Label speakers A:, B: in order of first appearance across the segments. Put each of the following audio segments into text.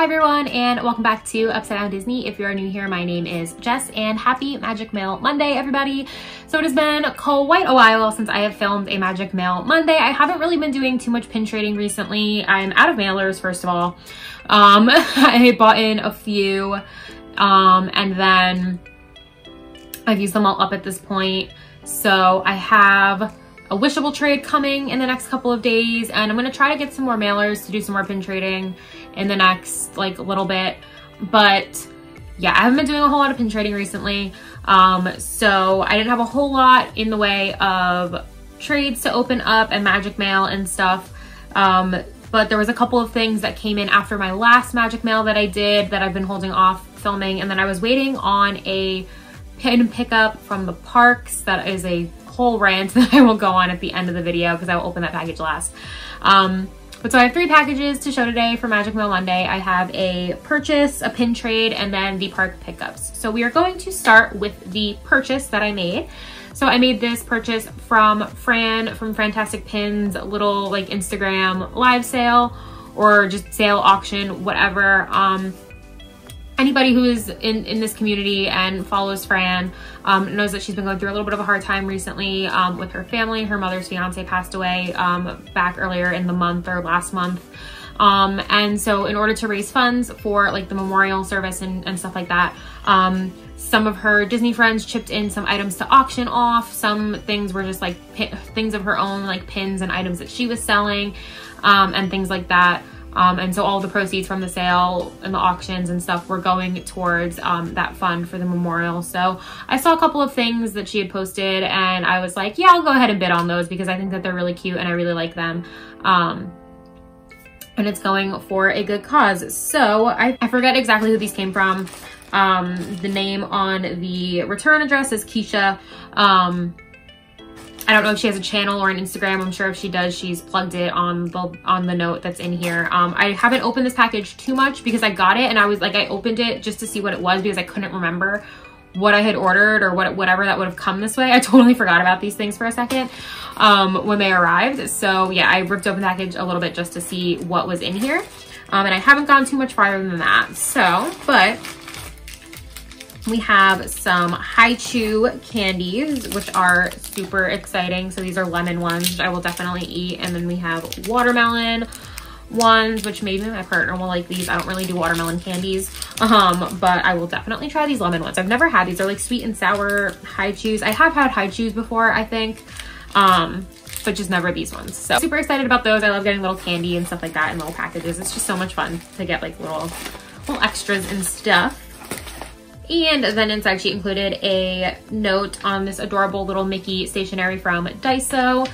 A: Hi everyone, and welcome back to Upside Down Disney. If you're new here, my name is Jess, and happy Magic Mail Monday, everybody. So it has been quite a while since I have filmed a Magic Mail Monday. I haven't really been doing too much pin trading recently. I'm out of mailers, first of all. I bought in a few, and then I've used them all up at this point. So I have a wishable trade coming in the next couple of days, and I'm going to try to get some more mailers to do some more pin trading in the next little bit. But yeah, I haven't been doing a whole lot of pin trading recently, so I didn't have a whole lot in the way of trades to open up and magic mail and stuff, but there was a couple of things that came in after my last magic mail that I did that I've been holding off filming, and then I was waiting on a pin pickup from the parks. That is a whole rant that I will go on at the end of the video because I will open that package last. But so I have 3 packages to show today for Magic Mail Monday. I have a purchase, a pin trade, and then the park pickups. So we are going to start with the purchase that I made. So I made this purchase from Fran from Fantastic Pins, little Instagram live sale or just sale auction, whatever. Anybody who is in this community and follows Fran knows that she's been going through a little bit of a hard time recently with her family. Her mother's fiance passed away back earlier in the month or last month. And so in order to raise funds for the memorial service and stuff like that, some of her Disney friends chipped in some items to auction off. Some things were just things of her own, pins and items that she was selling, and things like that. And so all the proceeds from the sale and the auctions and stuff were going towards that fund for the memorial. So I saw a couple of things that she had posted, and I was like, yeah, I'll go ahead and bid on those because I think that they're really cute and I really like them. And it's going for a good cause. So I forget exactly who these came from. The name on the return address is Keisha. I don't know if she has a channel or an Instagram. I'm sure if she does, she's plugged it on the note that's in here. I haven't opened this package too much because I got it and I was I opened it just to see what it was because I couldn't remember what I had ordered or whatever that would have come this way. I totally forgot about these things for a second when they arrived. So yeah, I ripped open the package a little bit just to see what was in here. And I haven't gone too much farther than that. So, but we have some Haichu candies, which are super exciting. So these are lemon ones, which I will definitely eat. And then we have watermelon ones, which maybe my partner will like these. I don't really do watermelon candies, but I will definitely try these lemon ones. I've never had these. They're sweet and sour Haichus. I have had Haichus before, I think, but just never these ones. So super excited about those. I love getting little candy and stuff like that in little packages. It's just so much fun to get little extras and stuff. And then inside she included a note on this adorable little Mickey stationery from Daiso.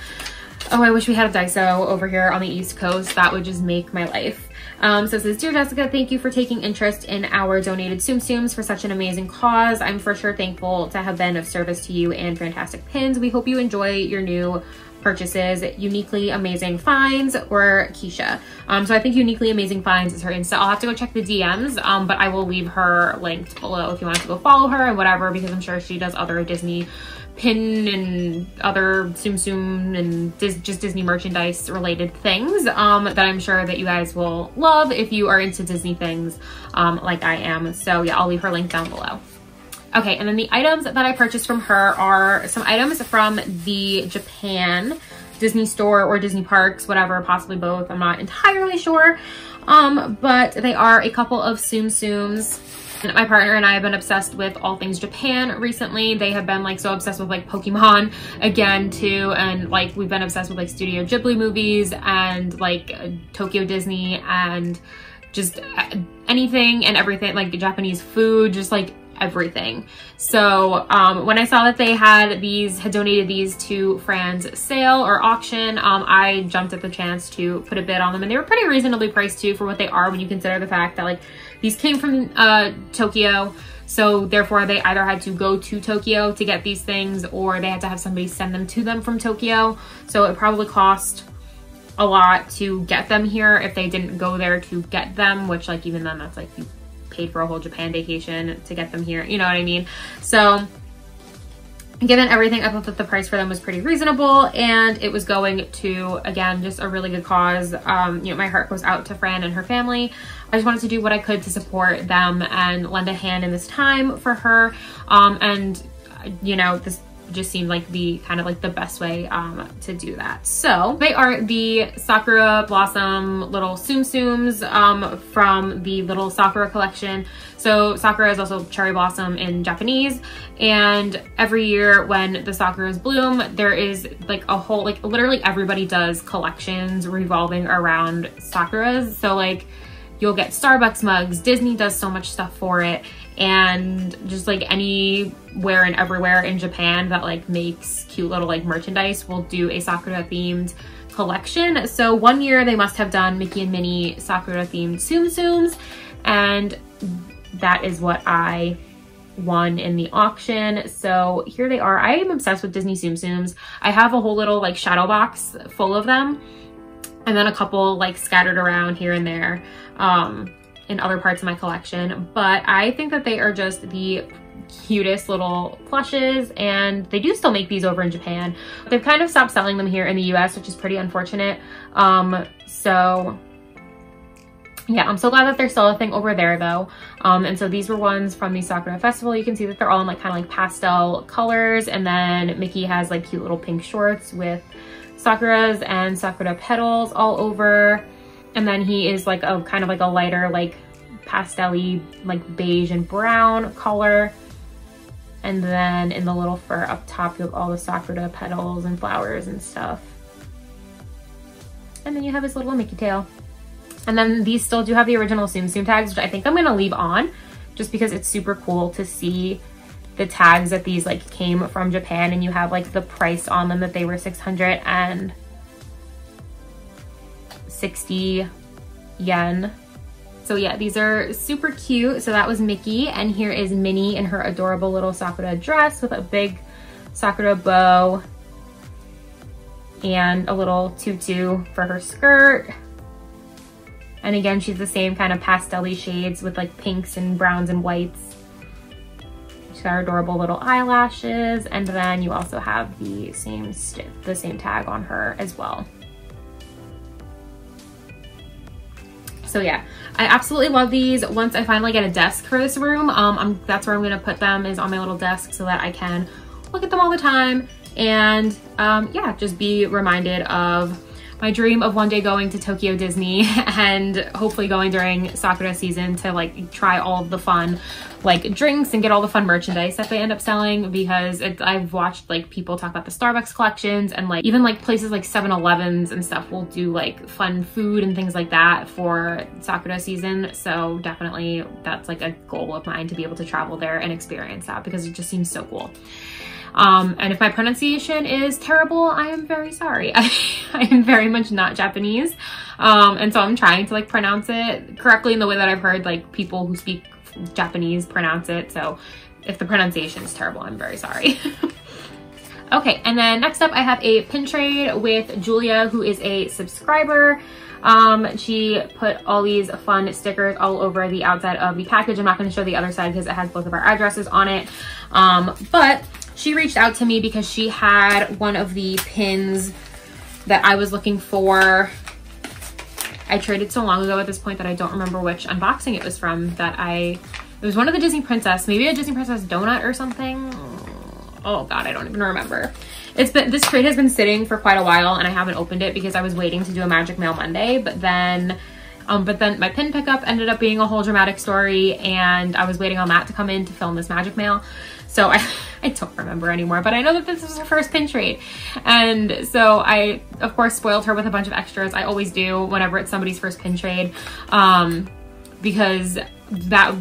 A: Oh, I wish we had a Daiso over here on the East Coast. That would just make my life. So it says, Dear Jessica, thank you for taking interest in our donated Tsums for such an amazing cause. I'm for sure thankful to have been of service to you and Fantastic Pins. We hope you enjoy your new purchases. Uniquely Amazing Finds or Keisha. So I think Uniquely Amazing Finds is her Insta. I'll have to go check the DMs, but I will leave her linked below if you want to go follow her and whatever, because I'm sure she does other Disney pin and other Tsum and just Disney merchandise related things that I'm sure that you guys will love if you are into Disney things like I am. So yeah, I'll leave her link down below. Okay, and then the items that I purchased from her are some items from the Japan Disney store or Disney parks, whatever, possibly both. I'm not entirely sure, but they are a couple of Tsums. My partner and I have been obsessed with all things Japan recently. They have been so obsessed with Pokemon again too, and we've been obsessed with Studio Ghibli movies and Tokyo Disney and just anything and everything, Japanese food, just everything. So when I saw that they had donated these to Fran's sale or auction, I jumped at the chance to put a bid on them, and they were pretty reasonably priced too for what they are when you consider the fact that these came from Tokyo. So therefore they either had to go to Tokyo to get these things or they had to have somebody send them to them from Tokyo. So it probably cost a lot to get them here if they didn't go there to get them, which even then that's you paid for a whole Japan vacation to get them here, you know what I mean? So given everything, I thought that the price for them was pretty reasonable, and it was going to, again, just a really good cause. You know, my heart goes out to Fran and her family. I just wanted to do what I could to support them and lend a hand in this time for her. And you know, this just seemed like the kind of like the best way to do that. So they are the Sakura Blossom little Tsums from the little Sakura collection. So Sakura is also cherry blossom in Japanese, and every year when the Sakuras bloom, there is like a whole, like literally everybody does collections revolving around Sakuras. So like you'll get Starbucks mugs, Disney does so much stuff for it, and just like anywhere and everywhere in Japan that like makes cute little like merchandise will do a Sakura themed collection. So one year they must have done Mickey and Minnie Sakura themed Tsums, and that is what I won in the auction. So here they are. I am obsessed with Disney Tsums. I have a whole little like shadow box full of them, and then a couple like scattered around here and there in other parts of my collection. But I think that they are just the cutest little plushes, and they do still make these over in Japan. They've kind of stopped selling them here in the US, which is pretty unfortunate. So yeah, I'm so glad that they're still a thing over there though. And so these were ones from the Sakura Festival. You can see that they're all in like kind of like pastel colors, and then Mickey has like cute little pink shorts with Sakuras and Sakura petals all over. And then he is like a kind of like a lighter like pastel-y like beige and brown color. And then in the little fur up top, you have all the Sakura petals and flowers and stuff. And then you have his little Mickey tail. And then these still do have the original Tsum tags, which I think I'm gonna leave on just because it's super cool to see the tags that these like came from Japan, and you have like the price on them that they were 660 yen. So yeah, these are super cute. So that was Mickey, and here is Minnie in her adorable little Sakura dress with a big Sakura bow and a little tutu for her skirt. And again, she's the same kind of pastel-y shades with like pinks and browns and whites. She's got her adorable little eyelashes, and then you also have the same tag on her as well. So yeah, I absolutely love these. Once I finally get a desk for this room, that's where I'm gonna put them, is on my little desk, so that I can look at them all the time and yeah, just be reminded of my dream of one day going to Tokyo Disney and hopefully going during Sakura season to like try all of the fun like drinks and get all the fun merchandise that they end up selling, because I've watched like people talk about the Starbucks collections, and like even like places like 7-Elevens and stuff will do like fun food and things like that for Sakura season. So definitely that's like a goal of mine, to be able to travel there and experience that, because it just seems so cool. And if my pronunciation is terrible, I am very sorry. I am very much not Japanese. And so I'm trying to like pronounce it correctly in the way that I've heard like people who speak Japanese pronounce it. So if the pronunciation is terrible, I'm very sorry. Okay, and then next up I have a pin trade with Julia, who is a subscriber. She put all these fun stickers all over the outside of the package. I'm not going to show the other side because it has both of our addresses on it. But she reached out to me because she had one of the pins that I was looking for. I traded so long ago at this point that I don't remember which unboxing it was from. It was one of the Disney Princess, maybe a Disney Princess donut or something. Oh God, I don't even remember. This trade has been sitting for quite a while, and I haven't opened it because I was waiting to do a Magic Mail Monday, but then my pin pickup ended up being a whole dramatic story, and I was waiting on that to come in to film this Magic Mail. So I don't remember anymore, but I know that this was her first pin trade. And so I, of course, spoiled her with a bunch of extras. I always do whenever it's somebody's first pin trade, because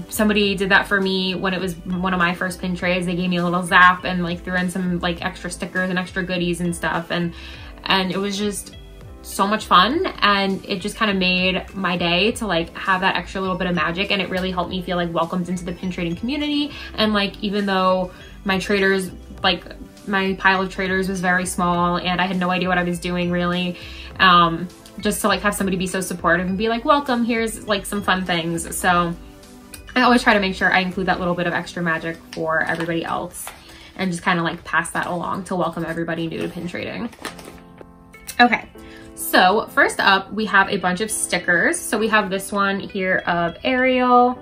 A: somebody did that for me when it was one of my first pin trades. They gave me a little zap and like threw in some like extra stickers and extra goodies and stuff. And it was just so much fun, and it just kind of made my day to like have that extra little bit of magic, and it really helped me feel like welcomed into the pin trading community. And like, even though my traders, like my pile of traders was very small and I had no idea what I was doing really, just to like have somebody be so supportive and be like, welcome, here's like some fun things. So I always try to make sure I include that little bit of extra magic for everybody else. and just kind of like pass that along to welcome everybody new to pin trading. Okay, so first up, we have a bunch of stickers. So we have this one here of Ariel,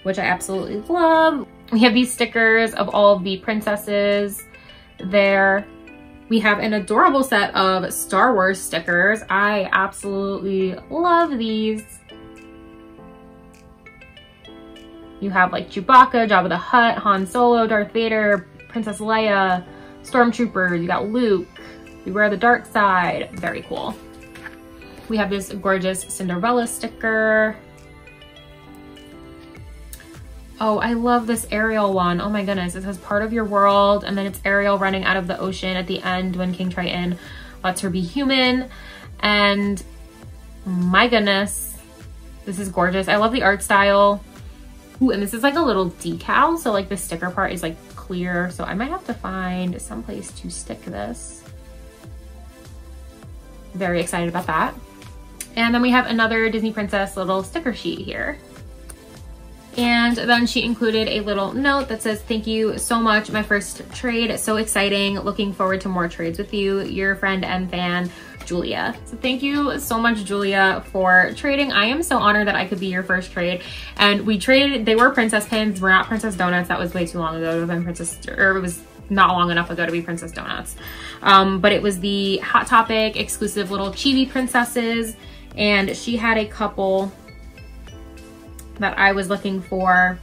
A: which I absolutely love. We have these stickers of all of the princesses there. We have an adorable set of Star Wars stickers. I absolutely love these. You have like Chewbacca, Jabba the Hutt, Han Solo, Darth Vader, Princess Leia, Stormtroopers, you got Luke, Beware the Dark Side. Very cool. We have this gorgeous Cinderella sticker. Oh, I love this Ariel one. Oh my goodness, it says part of your world, and then it's Ariel running out of the ocean at the end when King Triton lets her be human. And my goodness, this is gorgeous. I love the art style. Ooh, and this is like a little decal, so like the sticker part is like clear, so I might have to find some place to stick this. Very excited about that. And then we have another Disney Princess little sticker sheet here. And then she included a little note that says, thank you so much, my first trade, so exciting, looking forward to more trades with you, your friend and fan, Julia. So thank you so much, Julia, for trading. I am so honored that I could be your first trade. And we traded, they were princess pins, we're not princess donuts, that was way too long ago to have been princess, or it was not long enough ago to be princess donuts. But it was the Hot Topic exclusive little chibi princesses, and she had a couple that I was looking for,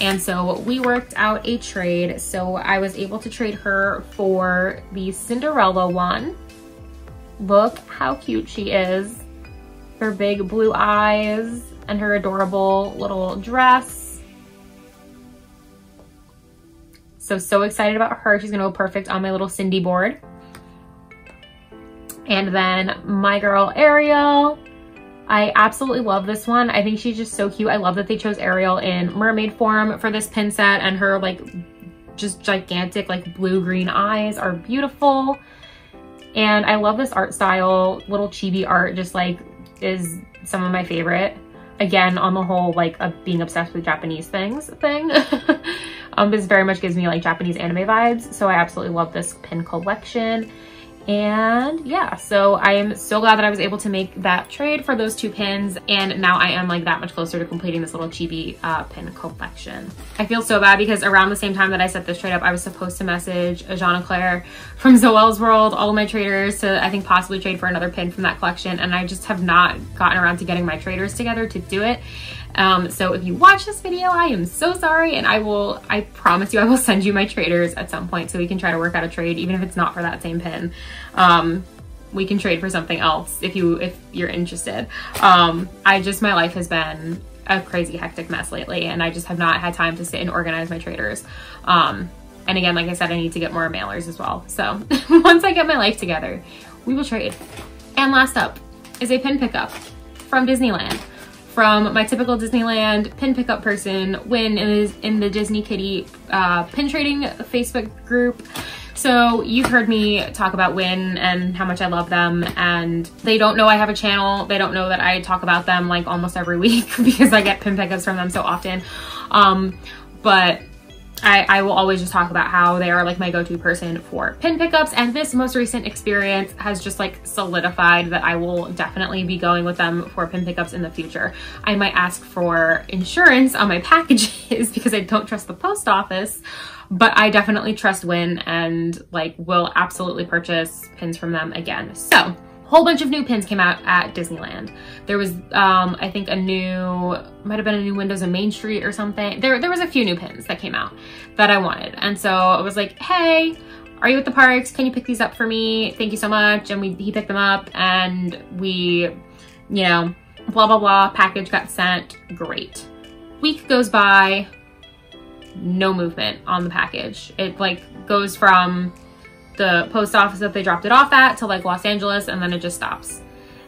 A: and so we worked out a trade. So I was able to trade her for the Cinderella one. Look how cute she is. Her big blue eyes and her adorable little dress. So excited about her. She's gonna go perfect on my little Cindy board. And then my girl Ariel. I absolutely love this one. I think she's just so cute. I love that they chose Ariel in mermaid form for this pin set, and her like just gigantic like blue-green eyes are beautiful. And I love this art style. Little chibi art just like is some of my favorite. Again, on the whole, like being obsessed with Japanese things thing. This very much gives me like Japanese anime vibes. So I absolutely love this pin collection. And yeah, so I am so glad that I was able to make that trade for those two pins, and now I am like that much closer to completing this little chibi pin collection. I feel so bad because around the same time that I set this trade up, I was supposed to message Jean and Claire from Zoel's World, all of my traders, to I think possibly trade for another pin from that collection, and I just have not gotten around to getting my traders together to do it. So if you watch this video, I am so sorry, and I promise you I will send you my traders at some point so we can try to work out a trade, even if it's not for that same pin. We can trade for something else if you're interested. My life has been a crazy hectic mess lately, and I just have not had time to sit and organize my traders. And again, like I said, I need to get more mailers as well. So once I get my life together, we will trade. And last up is a pin pickup from Disneyland. From my typical Disneyland pin pickup person, Win is in the Disney Kitty pin trading Facebook group. So you've heard me talk about Win and how much I love them, and they don't know I have a channel. They don't know that I talk about them like almost every week because I get pin pickups from them so often. But I will always just talk about how they are like my go-to person for pin pickups, and this most recent experience has just like solidified that I will definitely be going with them for pin pickups in the future. I might ask for insurance on my packages because I don't trust the post office, but I definitely trust Win and like will absolutely purchase pins from them again. So whole bunch of new pins came out at Disneyland. There was, I think might have been a new Windows on Main Street or something. There was a few new pins that came out that I wanted. And so I was like, hey, are you at the parks? Can you pick these up for me? Thank you so much. And he picked them up, and we, you know, blah, blah, blah, package got sent. Great. Week goes by, no movement on the package. It like goes from the post office that they dropped it off at to like Los Angeles, and then it just stops.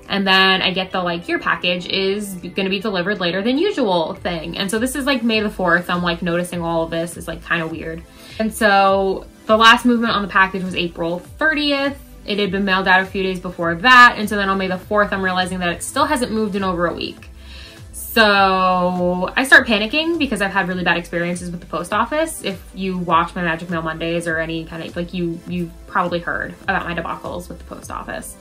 A: And then I get the like, your package is gonna be delivered later than usual thing. And so this is like May the 4th. I'm like noticing all of this is like kind of weird. And so the last movement on the package was April 30th. It had been mailed out a few days before that. And so then on May the 4th, I'm realizing that it still hasn't moved in over a week. So I start panicking because I've had really bad experiences with the post office. If you watch my Magic Mail Mondays or any kind of, like, you've probably heard about my debacles with the post office.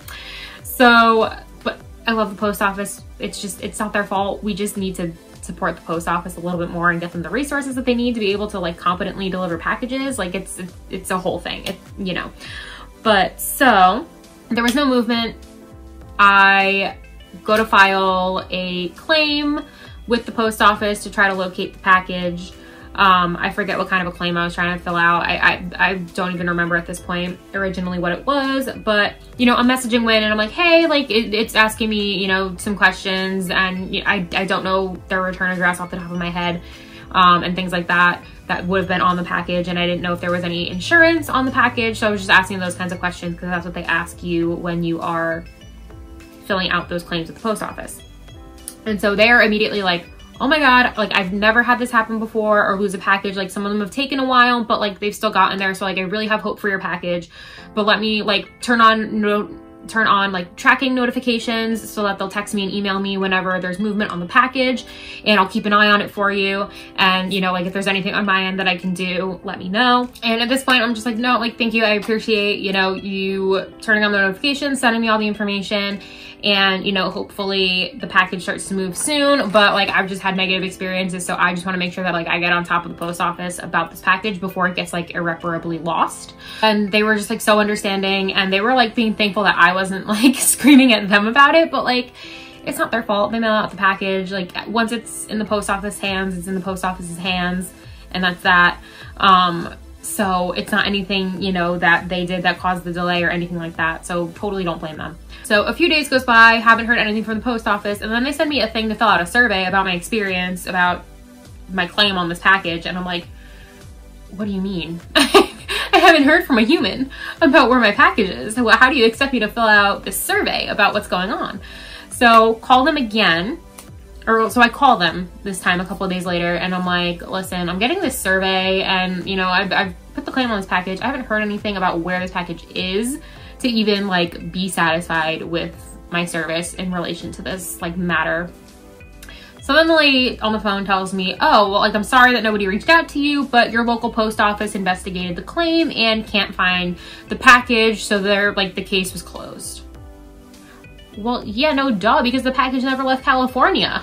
A: So, but I love the post office. It's not their fault. We just need to support the post office a little bit more and get them the resources that they need to be able to, like, competently deliver packages. Like, it's a whole thing, you know. But so there was no movement. I go to file a claim with the post office to try to locate the package. I forget what kind of a claim I was trying to fill out. I don't even remember at this point originally what it was, but, you know, I'm messaging Win and I'm like, hey, like, it's asking me, you know, some questions, and I don't know their return address off the top of my head, and things like that would have been on the package, and I didn't know if there was any insurance on the package, so I was just asking those kinds of questions because that's what they ask you when you are filling out those claims at the post office. And so they're immediately like, oh my God, like, I've never had this happen before, or lose a package. Like, some of them have taken a while, but, like, they've still gotten there. So, like, I really have hope for your package, but let me, like, turn on like tracking notifications so that they'll text me and email me whenever there's movement on the package, and I'll keep an eye on it for you. And, you know, like, if there's anything on my end that I can do, let me know. And at this point, I'm just like, no, like, thank you. I appreciate, you know, you turning on the notifications, sending me all the information. And, you know, hopefully the package starts to move soon, but, like, I've just had negative experiences. So I just want to make sure that, like, I get on top of the post office about this package before it gets, like, irreparably lost. And they were just, like, so understanding, and they were, like, being thankful that I wasn't, like, screaming at them about it, but, like, it's not their fault. They mail out the package. Like, once it's in the post office hands, it's in the post office's hands, and that's that. So it's not anything, you know, that they did that caused the delay or anything like that. So totally don't blame them. So a few days goes by, haven't heard anything from the post office, and then they send me a thing to fill out a survey about my experience, about my claim on this package. And I'm like, what do you mean? I haven't heard from a human about where my package is. So how do you expect me to fill out this survey about what's going on? So call them again. So I call them this time a couple of days later, and I'm like, listen, I'm getting this survey, and, you know, I've put the claim on this package. I haven't heard anything about where this package is to even, like, be satisfied with my service in relation to this, like, matter. So then the lady on the phone tells me, oh, well, like, I'm sorry that nobody reached out to you, but your local post office investigated the claim and can't find the package, so they're, like, the case was closed. Well, yeah, no duh, because the package never left California.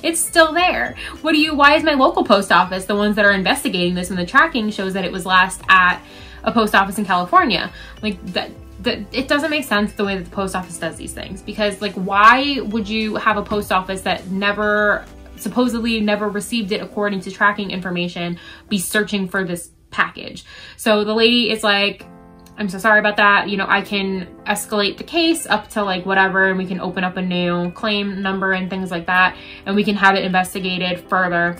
A: It's still there. Why is my local post office the ones that are investigating this, and the tracking shows that it was last at a post office in California? Like, that it doesn't make sense the way that the post office does these things, because, like, why would you have a post office that supposedly never received it according to tracking information be searching for this package? So the lady is like, I'm so sorry about that. You know, I can escalate the case up to, like, whatever, and we can open up a new claim number and things like that, and we can have it investigated further.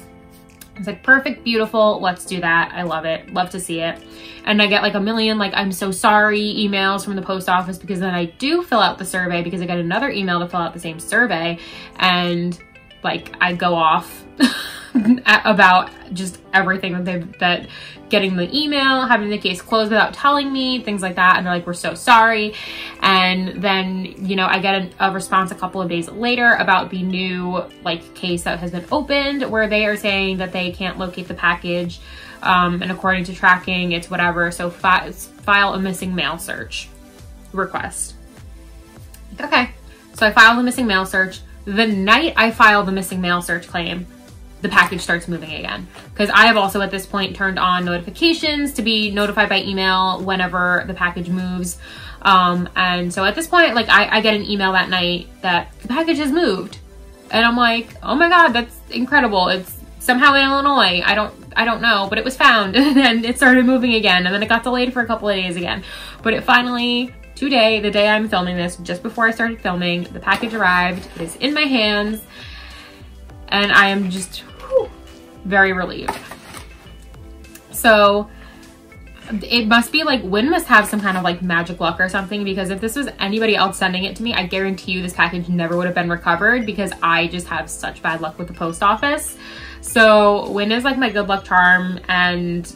A: It's like, perfect, beautiful, let's do that. I love it, love to see it. And I get, like, a million, like, I'm so sorry emails from the post office, because then I do fill out the survey, because I get another email to fill out the same survey, and, like, I go off about just everything that getting the email, having the case closed without telling me, things like that. And they're like, we're so sorry. And then, you know, I get a response a couple of days later about the new, like, case that has been opened, where they are saying that they can't locate the package. And according to tracking, it's whatever. So file a missing mail search request. Okay. So I filed the missing mail search. The night I file the missing mail search claim, the package starts moving again, because I have also at this point turned on notifications to be notified by email whenever the package moves. And so at this point, like, I get an email that night that the package has moved, and I'm like, oh my God, that's incredible. It's somehow in Illinois. I don't know, but it was found, and it started moving again, and then it got delayed for a couple of days again. But it finally, today, the day I'm filming this, just before I started filming, the package arrived. It is in my hands, and I am just very relieved. So it must be like, Win must have some kind of, like, magic luck or something, because if this was anybody else sending it to me, I guarantee you this package never would have been recovered, because I just have such bad luck with the post office. So Win is, like, my good luck charm, and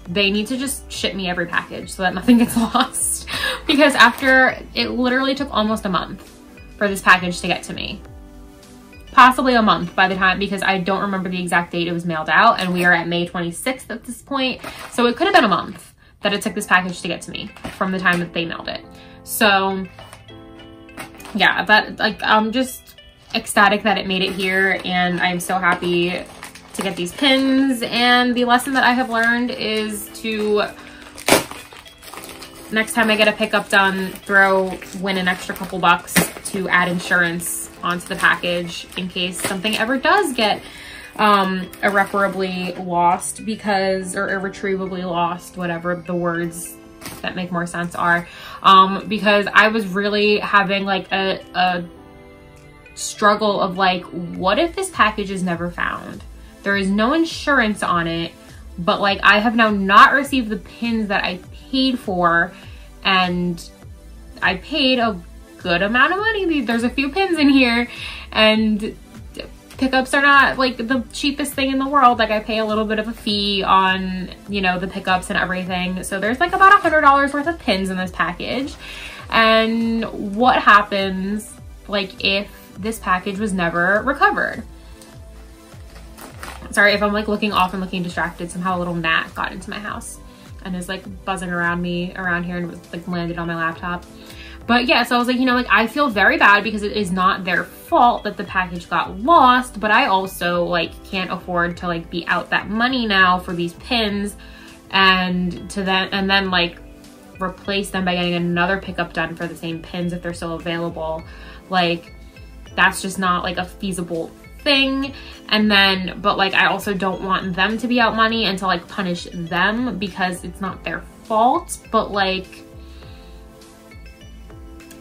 A: they need to just ship me every package so that nothing gets lost. Because after, it literally took almost a month for this package to get to me. possibly a month by the time, because I don't remember the exact date it was mailed out, and we are at May 26th at this point. So it could have been a month that it took this package to get to me from the time that they mailed it. So yeah, that, like, I'm just ecstatic that it made it here, and I'm so happy to get these pins. And the lesson that I have learned is to, next time I get a pickup done, win an extra couple bucks to add insurance onto the package in case something ever does get irreparably lost, because, or irretrievably lost, whatever the words that make more sense are, because I was really having like a struggle of like, what if this package is never found? There is no insurance on it, but like I have now not received the pins that I paid for, and I paid a good amount of money. There's a few pins in here, and pickups are not like the cheapest thing in the world. Like I pay a little bit of a fee on, you know, the pickups and everything. So there's like about $100 worth of pins in this package. And what happens like if this package was never recovered? Sorry if I'm like looking off and looking distracted. Somehow a little gnat got into my house and is like buzzing around me around here, and it was like landed on my laptop. But yeah, so I was like, you know, like I feel very bad because it is not their fault that the package got lost, but I also like can't afford to like be out that money now for these pins, and then like replace them by getting another pickup done for the same pins if they're still available. Like that's just not like a feasible thing. And then, but like I also don't want them to be out money and to like punish them because it's not their fault, but like,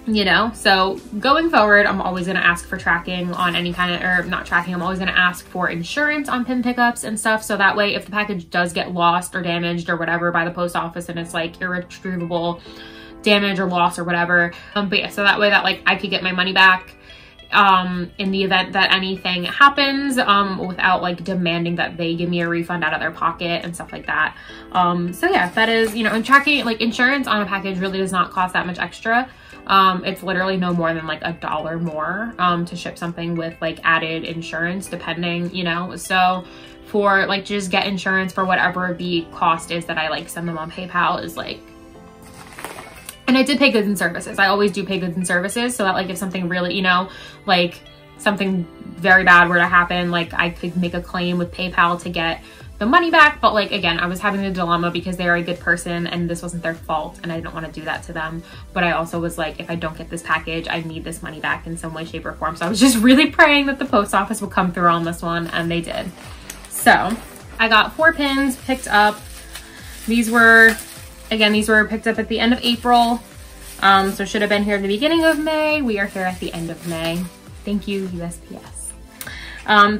A: you know, so going forward, I'm always going to ask for tracking on any kind of, or not tracking, I'm always going to ask for insurance on pin pickups and stuff. So that way, if the package does get lost or damaged or whatever by the post office and it's like irretrievable damage or loss or whatever, but yeah, so that way that like I could get my money back in the event that anything happens, without like demanding that they give me a refund out of their pocket and stuff like that. So yeah, that is, you know, and tracking, like insurance on a package really does not cost that much extra. It's literally no more than like $1 more to ship something with like added insurance, depending, you know. So for like just get insurance for whatever the cost is that I like send them on PayPal is like, and I did pay goods and services. I always do pay goods and services, so that like if something really, you know, like something very bad were to happen, like I could make a claim with PayPal to get the money back. But like, again, I was having a dilemma because they are a good person and this wasn't their fault and I didn't want to do that to them. But I also was like, if I don't get this package, I need this money back in some way, shape, or form. So I was just really praying that the post office would come through on this one, and they did. So I got 4 pins picked up. These were picked up at the end of April. So should have been here at the beginning of May. We are here at the end of May. Thank you, USPS.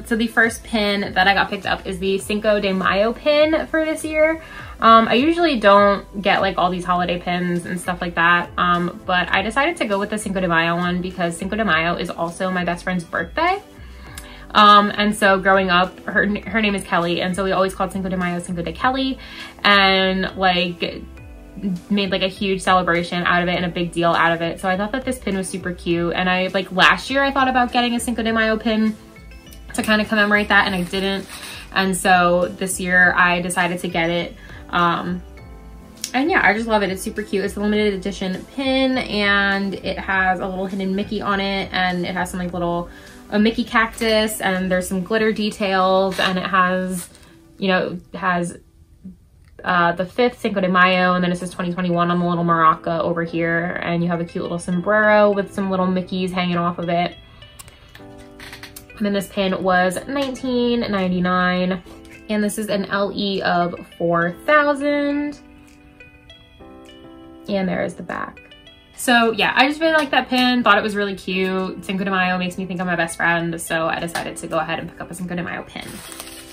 A: So the first pin that I got picked up is the Cinco de Mayo pin for this year. I usually don't get like all these holiday pins and stuff like that, but I decided to go with the Cinco de Mayo one because Cinco de Mayo is also my best friend's birthday. And so growing up, her name is Kelly, and so we always called Cinco de Mayo Cinco de Kelly, and like made like a huge celebration out of it and a big deal out of it. So I thought that this pin was super cute, and I like last year I thought about getting a Cinco de Mayo pin to kind of commemorate that, and I didn't. And so this year I decided to get it. And yeah, I just love it. It's super cute. It's a limited edition pin, and it has a little hidden Mickey on it, and it has some like a Mickey cactus, and there's some glitter details, and it has, you know, the 5th Cinco de Mayo, and then it says 2021 on the little maraca over here, and you have a cute little sombrero with some little Mickeys hanging off of it. And then this pin was $19.99, and this is an LE of 4,000. And there is the back. So yeah, I just really like that pin, thought it was really cute. Cinco de Mayo makes me think of my best friend, so I decided to go ahead and pick up a Cinco de Mayo pin.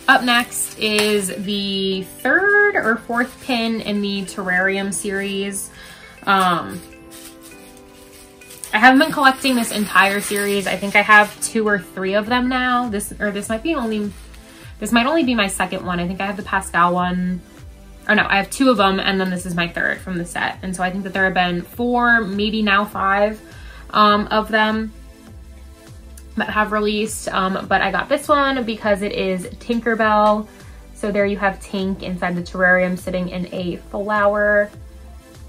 A: Up next is the 3rd or 4th pin in the Terrarium series. I haven't been collecting this entire series. I think I have 2 or 3 of them now. This might only be my 2nd one. I think I have the Pascal one. Or no, I have 2 of them, and then this is my 3rd from the set. And so I think that there have been 4, maybe now 5 of them. that have released, but I got this one because it is Tinkerbell. So there you have Tink inside the terrarium sitting in a flower.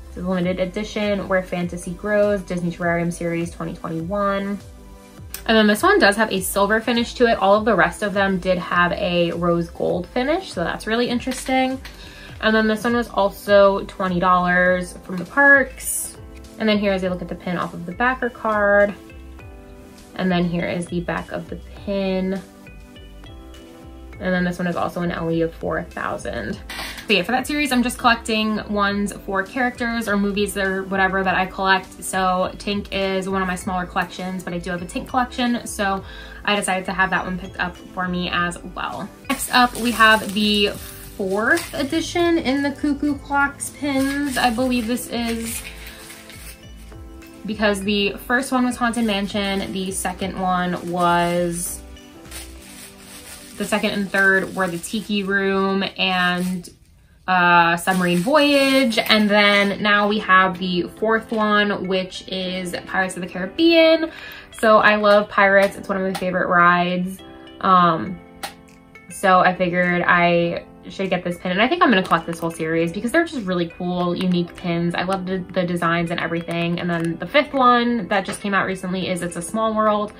A: It's a limited edition, Where Fantasy Grows, Disney Terrarium Series 2021. And then this one does have a silver finish to it. All of the rest of them did have a rose gold finish, so that's really interesting. And then this one was also $20 from the parks. And then here is a look at the pin off of the backer card. And then here is the back of the pin. And then this one is also an LE of 4,000. But yeah, for that series, I'm just collecting ones for characters or movies or whatever that I collect. So Tink is one of my smaller collections, but I do have a Tink collection. So I decided to have that one picked up for me as well. Next up, we have the 4th edition in the Cuckoo Clocks pins, I believe this is. Because the first one was Haunted Mansion, the second one was, the second and third were the Tiki Room and Submarine Voyage, and then now we have the 4th one, which is Pirates of the Caribbean. So I love Pirates, it's one of my favorite rides. So I figured I should get this pin, and I think I'm gonna collect this whole series because they're just really cool, unique pins. I love the designs and everything. And then the 5th one that just came out recently is It's a Small World,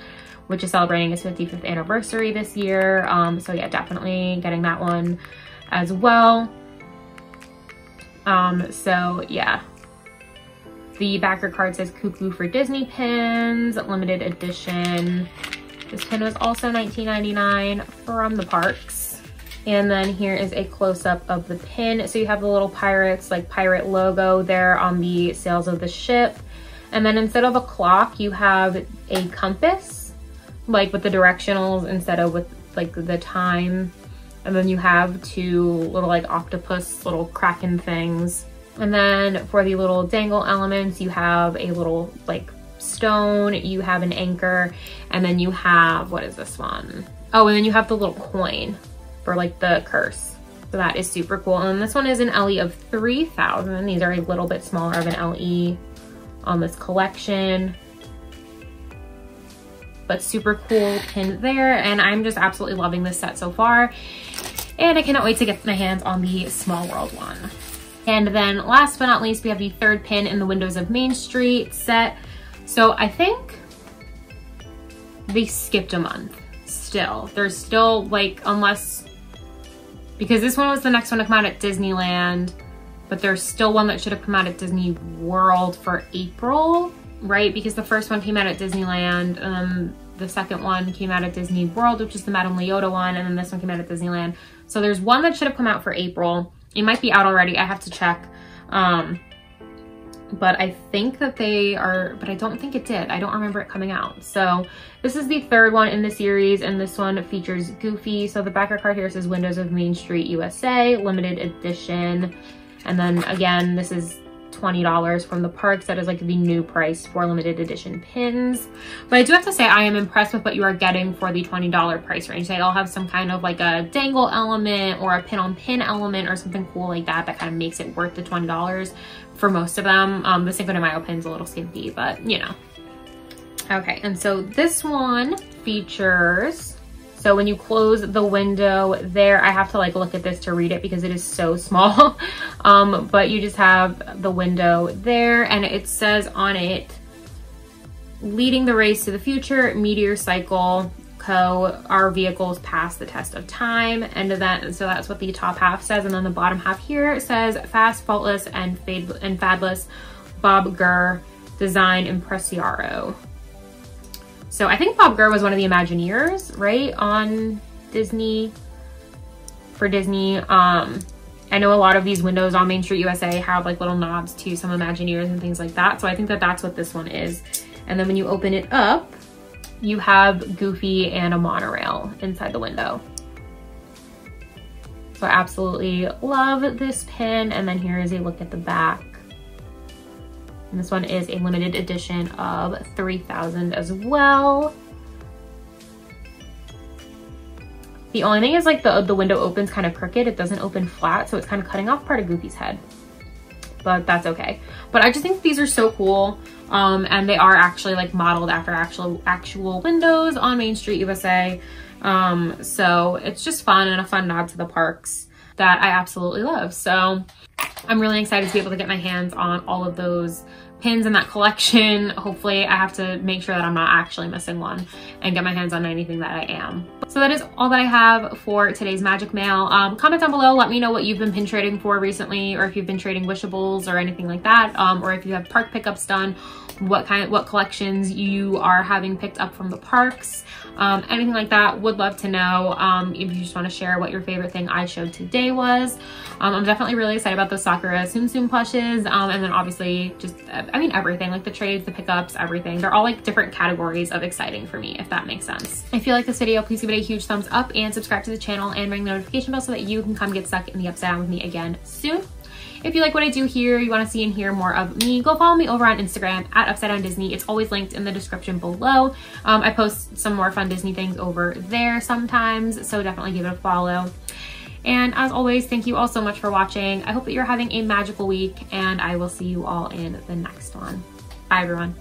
A: which is celebrating its 55th anniversary this year. So yeah, definitely getting that one as well. So yeah, the backer card says Cuckoo for Disney pins, limited edition. This pin was also $19.99 from the parks. And then here is a close-up of the pin. So you have the little pirates, like pirate logo there on the sails of the ship. And then instead of a clock, you have a compass, like with the directionals instead of with like the time. And then you have 2 little like octopus little kraken things. And then for the little dangle elements, you have a little like stone, you have an anchor, and then you have, what is this one? Oh, and then you have the little coin for like the curse. So that is super cool. And this one is an LE of 3,000. These are a little bit smaller of an LE on this collection. But super cool pin there, and I'm just absolutely loving this set so far. And I cannot wait to get my hands on the Small World one. And then last but not least, we have the 3rd pin in the Windows of Main Street set. So I think they skipped a month still. There's still like, unless, because this one was the next one to come out at Disneyland, but there's still one that should have come out at Disney World for April, right? Because the first one came out at Disneyland, the second one came out at Disney World, which is the Madame Leota one, and then this one came out at Disneyland. So there's one that should have come out for April. It might be out already, I have to check. But I think that they are, but I don't think it did. I don't remember it coming out. So this is the 3rd one in the series, and this one features Goofy. So the backer card here says Windows of Main Street USA, limited edition. And then again, this is $20 from the parks. That is like the new price for limited edition pins. But I do have to say I am impressed with what you are getting for the $20 price range. They all have some kind of like a dangle element or a pin on pin element or something cool like that that kind of makes it worth the $20 for most of them. The Cinco De Mayo pin's a little skimpy, but you know. Okay, and so this one features, so when you close the window there, I have to like look at this to read it because it is so small. But you just have the window there, and it says on it, leading the race to the future, Meteor Cycle Co. Our vehicles pass the test of time. And so that's what the top half says. And then the bottom half here says fast, faultless, and fadless Bob Gurr design impressiaro. So I think Bob Gurr was one of the Imagineers, right, on Disney, for Disney. I know a lot of these windows on Main Street USA have like little nods to some Imagineers and things like that. So I think that that's what this one is. And then when you open it up, you have Goofy and a monorail inside the window. So I absolutely love this pin. And then here is a look at the back. And this one is a limited edition of 3,000 as well. The only thing is like the window opens kind of crooked. It doesn't open flat, so it's kind of cutting off part of Goofy's head. but that's okay. But I just think these are so cool. And they are actually like modeled after actual windows on Main Street, USA. So it's just fun and a fun nod to the parks that I absolutely love. So I'm really excited to be able to get my hands on all of those pins in that collection. Hopefully I have to make sure that I'm not actually missing one and get my hands on anything that I am. So that is all that I have for today's magic mail. Comment down below, let me know what you've been pin trading for recently, or if you've been trading wishables or anything like that, or if you have park pickups done, what collections you are having picked up from the parks, anything like that. Would love to know. If you just want to share what your favorite thing I showed today was. I'm definitely really excited about the Sakura Tsum plushes, and then obviously just I mean everything, like the trades, the pickups, everything. They're all like different categories of exciting for me, if that makes sense. If you like this video, please give it a huge thumbs up and subscribe to the channel and ring the notification bell so that you can come get stuck in the upside down with me again soon. If you like what I do here, you want to see and hear more of me, go follow me over on Instagram at Upside Down Disney. It's always linked in the description below. I post some more fun Disney things over there sometimes, so definitely give it a follow. And as always, thank you all so much for watching. I hope that you're having a magical week, and I will see you all in the next one. Bye, everyone.